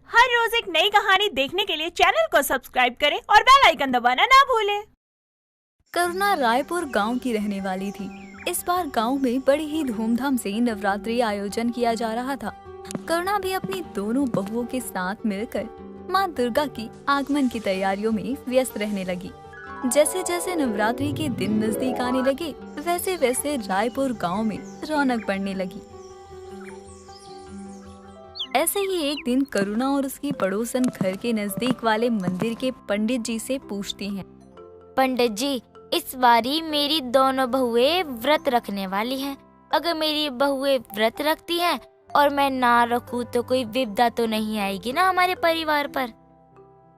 हर रोज एक नई कहानी देखने के लिए चैनल को सब्सक्राइब करें और बेल आइकन दबाना ना भूलें। करुणा रायपुर गांव की रहने वाली थी। इस बार गांव में बड़ी ही धूमधाम से नवरात्रि आयोजन किया जा रहा था। करुणा भी अपनी दोनों बहुओं के साथ मिलकर माँ दुर्गा की आगमन की तैयारियों में व्यस्त रहने लगी। जैसे जैसे नवरात्रि के दिन नजदीक आने लगे, वैसे वैसे रायपुर गांव में रौनक बढ़ने लगी। ऐसे ही एक दिन करुणा और उसकी पड़ोसन घर के नजदीक वाले मंदिर के पंडित जी से पूछती हैं। पंडित जी, इस बारी मेरी दोनों बहुएं व्रत रखने वाली हैं। अगर मेरी बहुएं व्रत रखती हैं और मैं ना रखूं तो कोई विपदा तो नहीं आएगी ना हमारे परिवार पर?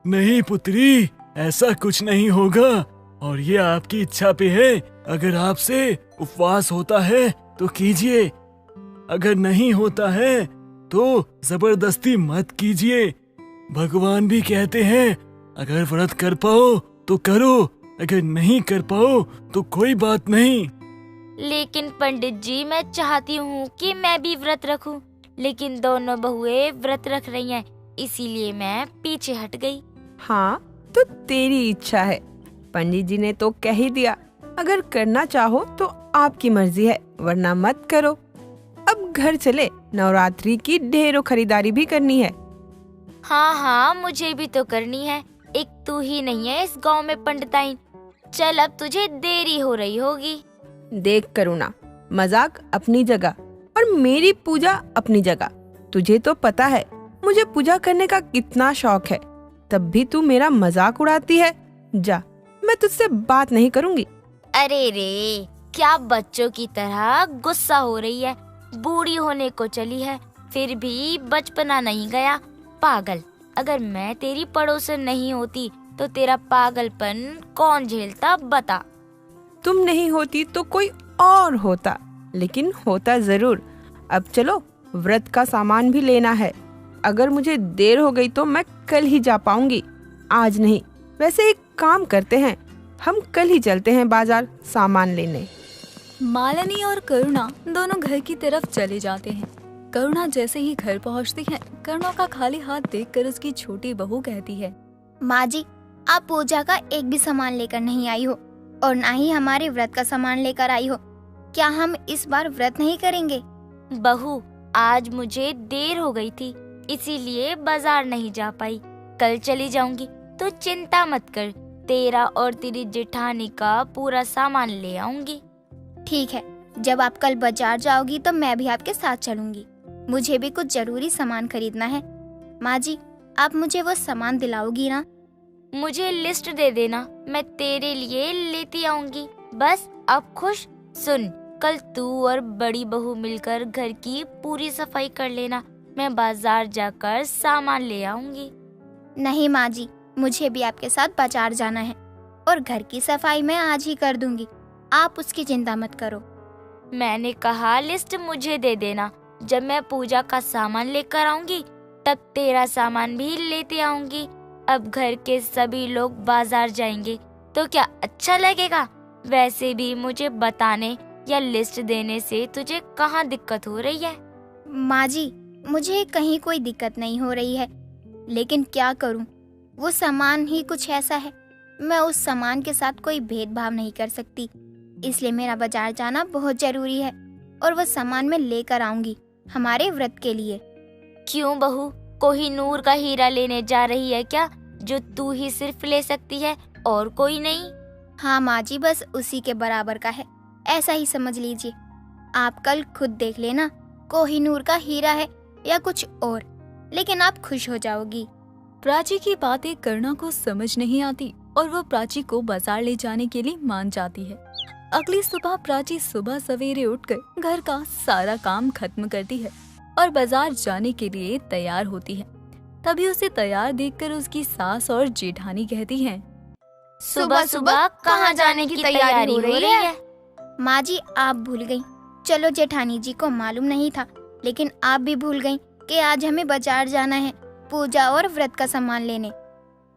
नहीं पुत्री, ऐसा कुछ नहीं होगा और ये आपकी इच्छा पे है। अगर आपसे उपवास होता है तो कीजिए, अगर नहीं होता है तो जबरदस्ती मत कीजिए। भगवान भी कहते हैं अगर व्रत कर पाओ तो करो, अगर नहीं कर पाओ तो कोई बात नहीं। लेकिन पंडित जी, मैं चाहती हूँ कि मैं भी व्रत रखूं, लेकिन दोनों बहुएं व्रत रख रही हैं, इसीलिए मैं पीछे हट गई। हाँ, तो तेरी इच्छा है। पंडित जी ने तो कह ही दिया, अगर करना चाहो तो आपकी मर्जी है, वरना मत करो। अब घर चले, नवरात्रि की ढेरों खरीदारी भी करनी है। हाँ, मुझे भी तो करनी है। एक तू ही नहीं है इस गांव में पंडिताइन। चल, अब तुझे देरी हो रही होगी। देख करुणा, मजाक अपनी जगह और मेरी पूजा अपनी जगह। तुझे तो पता है मुझे पूजा करने का कितना शौक है, तब भी तू मेरा मजाक उड़ाती है। जा, मैं तुझसे बात नहीं करूँगी। अरे रे, क्या बच्चों की तरह गुस्सा हो रही है। बूढ़ी होने को चली है, फिर भी बचपना नहीं गया। पागल, अगर मैं तेरी पड़ोसन नहीं होती तो तेरा पागलपन कौन झेलता बता। तुम नहीं होती तो कोई और होता, लेकिन होता जरूर। अब चलो, व्रत का सामान भी लेना है। अगर मुझे देर हो गई तो मैं कल ही जा पाऊंगी, आज नहीं। वैसे एक काम करते हैं, हम कल ही चलते हैं बाजार सामान लेने। मालिनी और करुणा दोनों घर की तरफ चले जाते हैं। करुणा जैसे ही घर पहुंचती है, करुणा का खाली हाथ देखकर उसकी छोटी बहू कहती है, माँ जी, आप पूजा का एक भी सामान लेकर नहीं आई हो और ना ही हमारे व्रत का सामान लेकर आई हो। क्या हम इस बार व्रत नहीं करेंगे? बहू, आज मुझे देर हो गई थी, इसीलिए बाजार नहीं जा पाई। कल चली जाऊंगी, तो चिंता मत कर, तेरा और तेरी जेठानी का पूरा सामान ले आऊंगी। ठीक है, जब आप कल बाजार जाओगी तो मैं भी आपके साथ चलूंगी। मुझे भी कुछ जरूरी सामान खरीदना है। माँ जी, आप मुझे वो सामान दिलाओगी ना? मुझे लिस्ट दे देना, मैं तेरे लिए लेती आऊंगी। बस अब खुश? सुन, कल तू और बड़ी बहू मिलकर घर की पूरी सफाई कर लेना, मैं बाजार जाकर सामान ले आऊंगी। नहीं माँ जी, मुझे भी आपके साथ बाजार जाना है और घर की सफाई मैं आज ही कर दूंगी, आप उसकी चिंता मत करो। मैंने कहा लिस्ट मुझे दे देना, जब मैं पूजा का सामान लेकर आऊंगी तब तेरा सामान भी लेते आऊंगी। अब घर के सभी लोग बाजार जाएंगे तो क्या अच्छा लगेगा? वैसे भी मुझे बताने या लिस्ट देने से तुझे कहाँ दिक्कत हो रही है? माँ जी, मुझे कहीं कोई दिक्कत नहीं हो रही है, लेकिन क्या करूँ, वो सामान ही कुछ ऐसा है, मैं उस सामान के साथ कोई भेदभाव नहीं कर सकती। इसलिए मेरा बाजार जाना बहुत जरूरी है और वो सामान मैं लेकर आऊंगी हमारे व्रत के लिए। क्यों बहू, कोहिनूर का हीरा लेने जा रही है क्या, जो तू ही सिर्फ ले सकती है और कोई नहीं? हाँ माँ जी, बस उसी के बराबर का है, ऐसा ही समझ लीजिए। आप कल खुद देख लेना, कोहिनूर का हीरा है या कुछ और, लेकिन आप खुश हो जाओगी। प्राची की बातें करुणा को समझ नहीं आती और वो प्राची को बाजार ले जाने के लिए मान जाती है। अगली सुबह प्राची सुबह सवेरे उठकर घर का सारा काम खत्म करती है और बाजार जाने के लिए तैयार होती है। तभी उसे तैयार देखकर उसकी सास और जेठानी कहती हैं, सुबह सुबह कहाँ जाने की तैयारी हो रही है? माँ जी, आप भूल गयी। चलो, जेठानी जी को मालूम नहीं था, लेकिन आप भी भूल गयी कि आज हमें बाजार जाना है पूजा और व्रत का सामान लेने।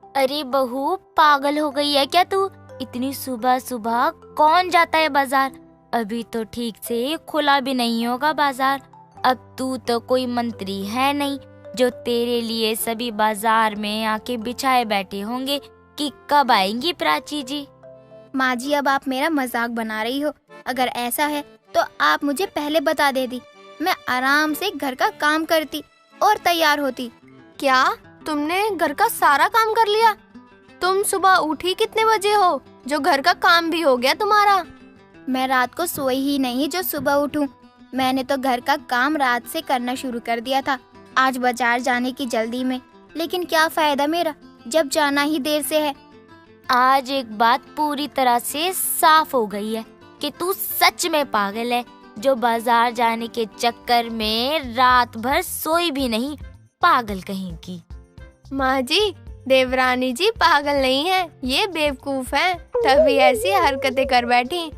अरे बहू, पागल हो गई है क्या तू? इतनी सुबह सुबह कौन जाता है बाजार? अभी तो ठीक से खुला भी नहीं होगा बाजार। अब तू तो कोई मंत्री है नहीं जो तेरे लिए सभी बाजार में आके बिछाए बैठे होंगे कि कब आएंगी प्राची जी। माँ जी, अब आप मेरा मजाक बना रही हो। अगर ऐसा है तो आप मुझे पहले बता देती, मैं आराम से घर का काम करती और तैयार होती। क्या तुमने घर का सारा काम कर लिया? तुम सुबह उठी कितने बजे हो जो घर का काम भी हो गया तुम्हारा? मैं रात को सोई ही नहीं जो सुबह उठूं। मैंने तो घर का काम रात से करना शुरू कर दिया था, आज बाजार जाने की जल्दी में। लेकिन क्या फायदा मेरा जब जाना ही देर से है। आज एक बात पूरी तरह से साफ हो गई है कि तू सच में पागल है, जो बाजार जाने के चक्कर में रात भर सोई भी नहीं, पागल कहीं की। माँ जी, देवरानी जी पागल नहीं है, ये बेवकूफ है, तभी ऐसी हरकतें कर बैठी।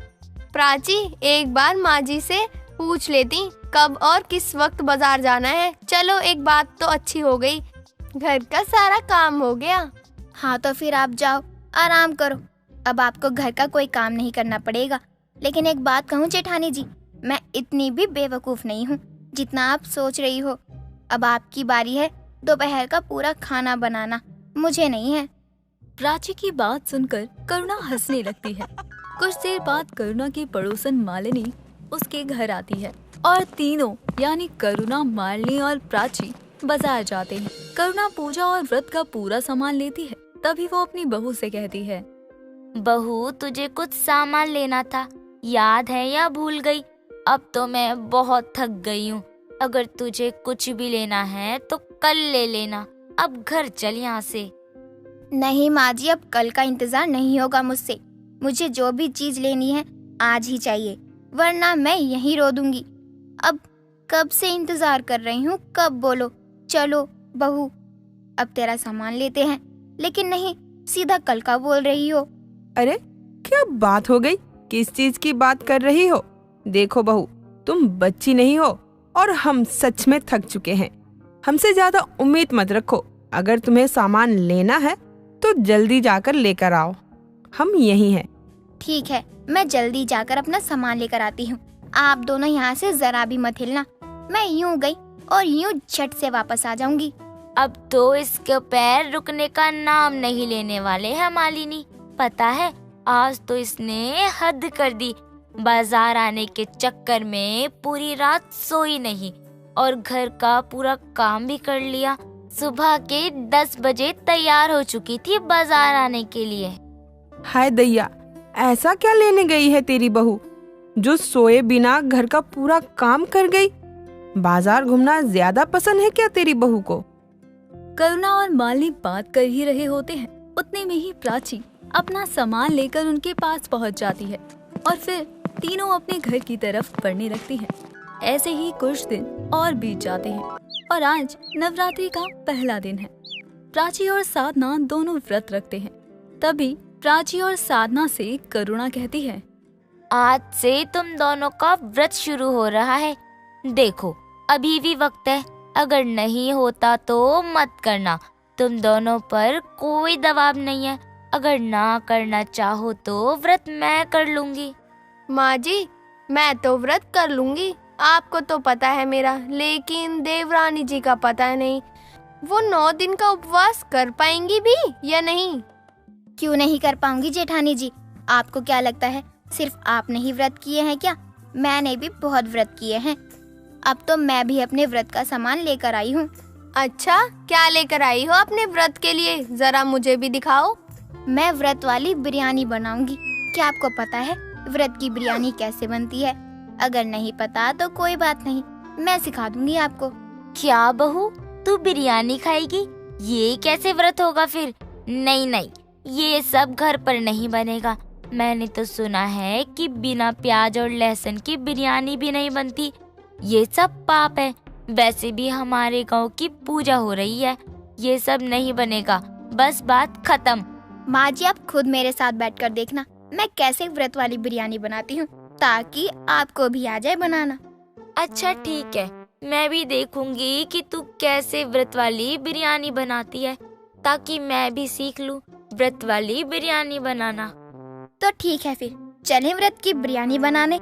प्राची, एक बार माँ जी से पूछ लेती कब और किस वक्त बाजार जाना है। चलो, एक बात तो अच्छी हो गई, घर का सारा काम हो गया। हाँ तो फिर आप जाओ, आराम करो। अब आपको घर का कोई काम नहीं करना पड़ेगा। लेकिन एक बात कहूँ जेठानी जी, मैं इतनी भी बेवकूफ नहीं हूँ जितना आप सोच रही हो। अब आपकी बारी है दोपहर का पूरा खाना बनाना, मुझे नहीं है। प्राची की बात सुनकर करुणा हंसने लगती है। कुछ देर बाद करुणा की पड़ोसन मालिनी उसके घर आती है और तीनों यानी करुणा, मालिनी और प्राची बाजार जाते हैं। करुणा पूजा और व्रत का पूरा सामान लेती है। तभी वो अपनी बहू से कहती है, बहू, तुझे कुछ सामान लेना था, याद है या भूल गई? अब तो मैं बहुत थक गई हूँ। अगर तुझे कुछ भी लेना है तो कल ले लेना, अब घर चल यहाँ से। नहीं माँ जी, अब कल का इंतजार नहीं होगा मुझसे। मुझे जो भी चीज लेनी है आज ही चाहिए, वरना मैं यहीं रो दूंगी। अब कब से इंतजार कर रही हूँ, कब बोलो। चलो बहू, अब तेरा सामान लेते हैं। लेकिन नहीं, सीधा कल का बोल रही हो। अरे क्या बात हो गई, किस चीज की बात कर रही हो? देखो बहू, तुम बच्ची नहीं हो और हम सच में थक चुके हैं। हमसे ज्यादा उम्मीद मत रखो। अगर तुम्हें सामान लेना है तो जल्दी जाकर लेकर आओ, हम यहीं हैं। ठीक है, मैं जल्दी जाकर अपना सामान लेकर आती हूँ। आप दोनों यहाँ से जरा भी मत हिलना। मैं यूँ गई और यूँ झट से वापस आ जाऊंगी। अब तो इसके पैर रुकने का नाम नहीं लेने वाले हैं मालिनी। पता है, आज तो इसने हद कर दी। बाजार आने के चक्कर में पूरी रात सोई नहीं और घर का पूरा काम भी कर लिया। सुबह के 10 बजे तैयार हो चुकी थी बाजार आने के लिए। हाय दैया, ऐसा क्या लेने गई है तेरी बहू जो सोए बिना घर का पूरा काम कर गई? बाजार घूमना ज्यादा पसंद है क्या तेरी बहू को? करुणा और मालिनी बात कर ही रहे होते हैं, उतने में ही प्राची अपना सामान लेकर उनके पास पहुंच जाती है और फिर तीनों अपने घर की तरफ बढ़ने लगती हैं। ऐसे ही कुछ दिन और बीत जाते हैं और आज नवरात्रि का पहला दिन है। प्राची और साधना दोनों व्रत रखते हैं। तभी प्राची और साधना से करुणा कहती है, आज से तुम दोनों का व्रत शुरू हो रहा है। देखो, अभी भी वक्त है, अगर नहीं होता तो मत करना। तुम दोनों पर कोई दबाव नहीं है। अगर ना करना चाहो तो व्रत मैं कर लूंगी। माँ जी, मैं तो व्रत कर लूंगी, आपको तो पता है मेरा, लेकिन देवरानी जी का पता नहीं। वो 9 दिन का उपवास कर पाएंगी भी या नहीं? क्यों नहीं कर पाऊंगी जेठानी जी? आपको क्या लगता है सिर्फ आपने ही व्रत किए हैं क्या? मैंने भी बहुत व्रत किए हैं। अब तो मैं भी अपने व्रत का सामान लेकर आई हूँ। अच्छा, क्या लेकर आई हो अपने व्रत के लिए? जरा मुझे भी दिखाओ। मैं व्रत वाली बिरयानी बनाऊंगी। क्या आपको पता है व्रत की बिरयानी कैसे बनती है? अगर नहीं पता तो कोई बात नहीं, मैं सिखा दूंगी आपको। क्या बहू, तू बिरयानी खाएगी? ये कैसे व्रत होगा फिर? नहीं नहीं, ये सब घर पर नहीं बनेगा। मैंने तो सुना है कि बिना प्याज और लहसुन की बिरयानी भी नहीं बनती। ये सब पाप है। वैसे भी हमारे गांव की पूजा हो रही है, ये सब नहीं बनेगा। बस बात खत्म। माँ जी, आप खुद मेरे साथ बैठकर देखना मैं कैसे व्रत वाली बिरयानी बनाती हूँ, ताकि आपको भी आ जाए बनाना। अच्छा ठीक है, मैं भी देखूंगी कि तू कैसे व्रत वाली बिरयानी बनाती है, ताकि मैं भी सीख लूं व्रत वाली बिरयानी बनाना। तो ठीक है, फिर चलें व्रत की बिरयानी बनाने।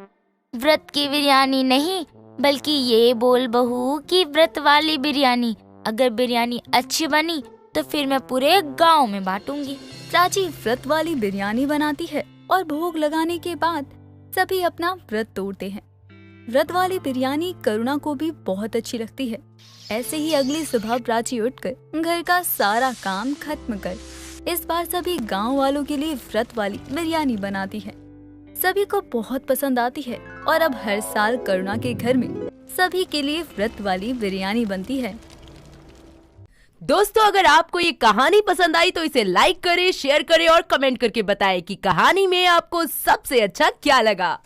व्रत की बिरयानी नहीं, बल्कि ये बोल बहू कि व्रत वाली बिरयानी। अगर बिरयानी अच्छी बनी तो फिर मैं पूरे गांव में बांटूंगी। प्राची व्रत वाली बिरयानी बनाती है और भोग लगाने के बाद सभी अपना व्रत तोड़ते हैं। व्रत वाली बिरयानी करुणा को भी बहुत अच्छी लगती है। ऐसे ही अगली सुबह प्राची उठकर घर का सारा काम खत्म कर इस बार सभी गांव वालों के लिए व्रत वाली बिरयानी बनाती है। सभी को बहुत पसंद आती है और अब हर साल करुणा के घर में सभी के लिए व्रत वाली बिरयानी बनती है। दोस्तों, अगर आपको ये कहानी पसंद आई तो इसे लाइक करें, शेयर करें और कमेंट करके बताएं कि कहानी में आपको सबसे अच्छा क्या लगा।